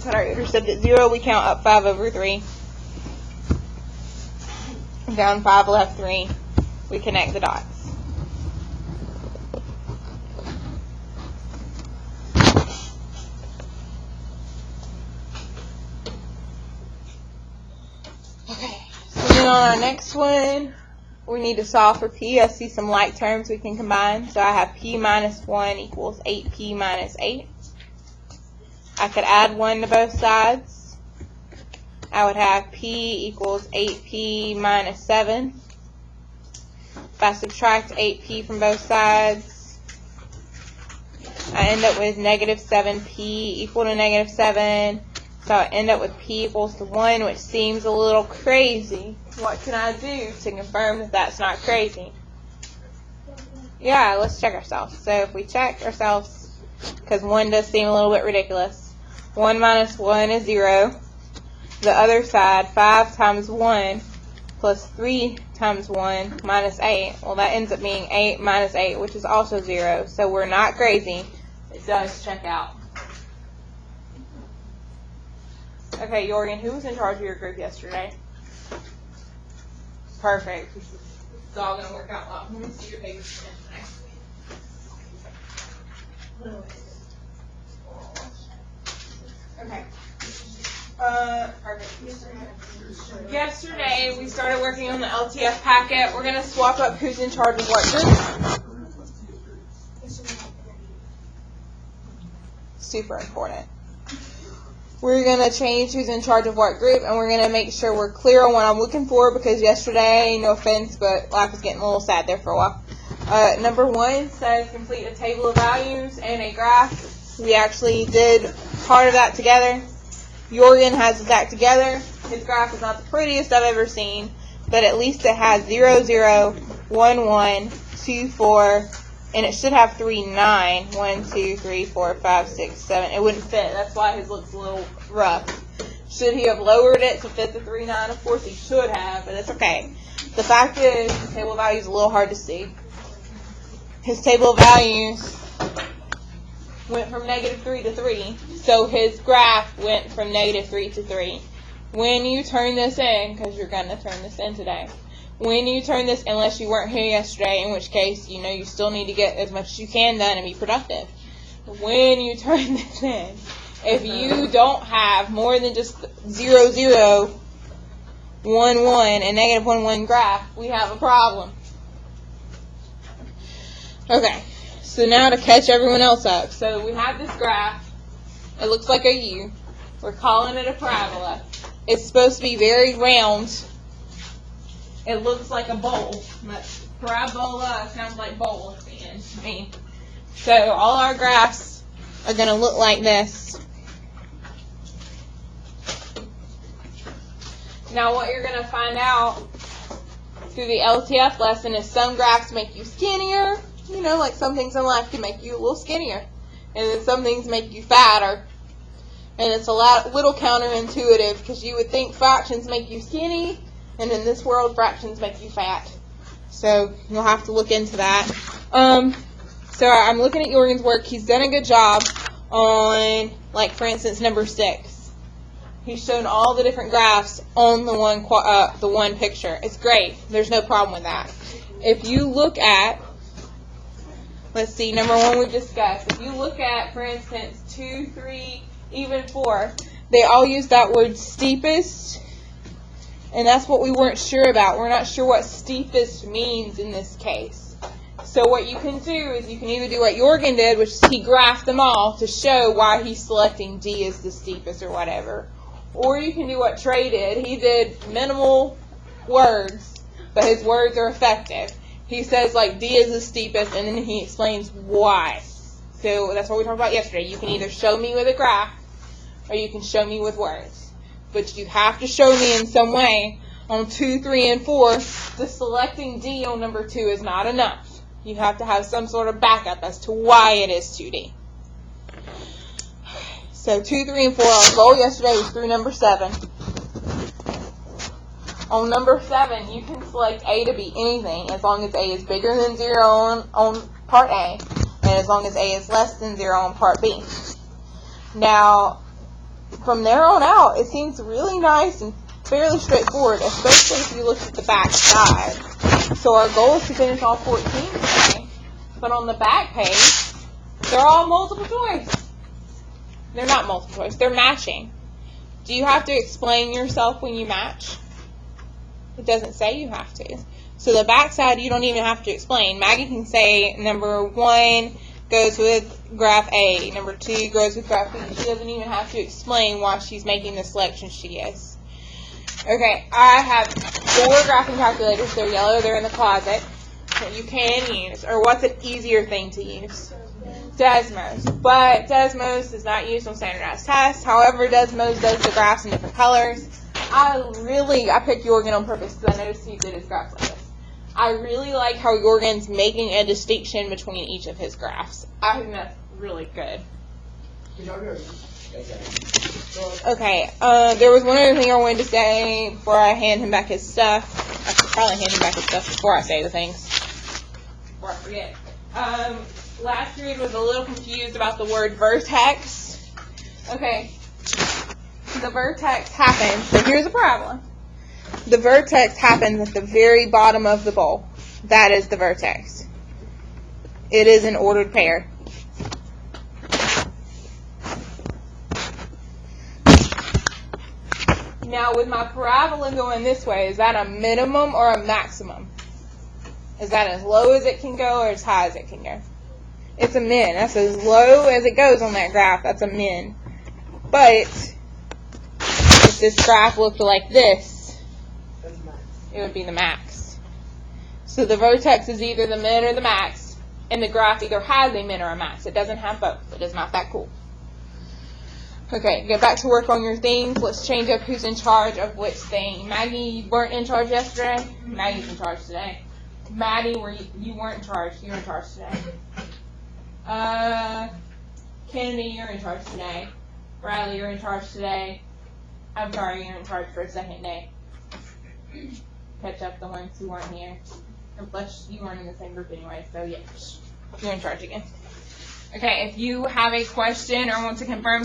put our intercept at 0, we count up 5 over 3. Down 5, left 3. We connect the dots. Okay, so then on our next one, we need to solve for p. I see some like terms we can combine. So I have p minus 1 equals 8p minus 8. I could add 1 to both sides. I would have p equals 8p minus 7. If I subtract 8p from both sides, I end up with negative 7p equal to negative 7. So I end up with p equals to 1, which seems a little crazy. What can I do to confirm that that's not crazy? Yeah, let's check ourselves. So if we check ourselves, because 1 does seem a little bit ridiculous, 1 minus 1 is 0. The other side, 5 times 1 plus 3 times 1 minus 8. Well, that ends up being 8 minus 8, which is also 0. So we're not crazy. It does check out. Okay, Jorgen, who was in charge of your group yesterday? Perfect. It's all going to work out well. Let me see your papers today. Okay. Perfect. Yesterday, we started working on the LTF packet. We're going to swap up who's in charge of what group. Super important. We're going to change who's in charge of what group, and we're going to make sure we're clear on what I'm looking for, because yesterday, no offense, but life was getting a little sad there for a while. Number 1 says complete a table of values and a graph. We actually did part of that together. Jorgen has that together. His graph is not the prettiest I've ever seen, but at least it has 0, 0, 1, 1, 2, 4, and it should have 3, 9. 1, 2, 3, 4, 5, 6, 7. It wouldn't fit. That's why his looks a little rough. Should he have lowered it to fit the 3, 9? Of course he should have, but it's okay. The fact is, the table of values is a little hard to see. His table of values went from negative 3 to 3, so his graph went from negative 3 to 3. When you turn this in, because you're going to turn this in today, when you turn this, unless you weren't here yesterday, in which case, you know, you still need to get as much as you can done and be productive. When you turn this in, if you don't have more than just 0, 0, 1, 1, and negative 1, 1 graph, we have a problem. Okay, so now to catch everyone else up. So we have this graph. It looks like a U. We're calling it a parabola. It's supposed to be very round. It looks like a bowl. But parabola sounds like bowl at the end. I mean, so all our graphs are going to look like this. Now what you're going to find out through the LTF lesson is some graphs make you skinnier. You know, like some things in life can make you a little skinnier. And then some things make you fatter. And it's a little counterintuitive, because you would think fractions make you skinny, and in this world, fractions make you fat. So you'll have to look into that. So I'm looking at Jorgen's work. He's done a good job on, like, for instance, number 6. He's shown all the different graphs on the one picture. It's great. There's no problem with that. If you look at, let's see, number 1 we discussed. If you look at, for instance, 2, 3, even 4, they all use that word steepest, and that's what we weren't sure about. We're not sure what steepest means in this case. So what you can do is you can either do what Jorgen did, which is he graphed them all to show why he's selecting D as the steepest or whatever. Or you can do what Trey did. He did minimal words, but his words are effective. He says, like, D is the steepest, and then he explains why. So that's what we talked about yesterday. You can either show me with a graph, or you can show me with words. But you have to show me in some way on 2, 3, and 4 that selecting D on number 2 is not enough. You have to have some sort of backup as to why it is 2D. So 2, 3, and 4, our goal yesterday was through number 7. On number 7, you can select A to be anything as long as A is bigger than 0 on part A, and as long as A is less than 0 on part B. Now, from there on out, it seems really nice and fairly straightforward, especially if you look at the back side. So our goal is to finish all 14 today, but on the back page, they're all multiple choice. They're not multiple choice, they're matching. Do you have to explain yourself when you match? It doesn't say you have to. So the back side, you don't even have to explain. Maggie can say number 1 goes with graph A, number 2 goes with graph B. She doesn't even have to explain why she's making the selection she is. Okay, I have 4 graphing calculators. They're yellow, they're in the closet, that you can use. Or what's an easier thing to use? Desmos. But Desmos is not used on standardized tests. However, Desmos does the graphs in different colors. I picked Jorgen on purpose because I noticed he did his graphs like this. I really like how Jorgen's making a distinction between each of his graphs. I think that's really good. Okay, there was one other thing I wanted to say before I hand him back his stuff. I should probably hand him back his stuff before I say the things. Before I forget. Last period was a little confused about the word vertex. Okay, the vertex happens, so here's the problem. The vertex happens at the very bottom of the bowl. That is the vertex. It is an ordered pair. Now with my parabola going this way, is that a minimum or a maximum? Is that as low as it can go or as high as it can go? It's a min. That's as low as it goes on that graph. That's a min. But if this graph looked like this, it would be the max. So the vertex is either the min or the max, and the graph either has a min or a max. It doesn't have both. It is not that cool. Okay, get back to work on your things. Let's change up who's in charge of which thing. Maggie, you weren't in charge yesterday. Maggie's in charge today. Maddie, you weren't in charge. You're in charge today. Kennedy, you're in charge today. Bradley, you're in charge today. I'm sorry, you're in charge for a second day. Catch up the ones who weren't here. And plus, you weren't in the same group anyway, so yeah, you're in charge again. Okay, if you have a question or want to confirm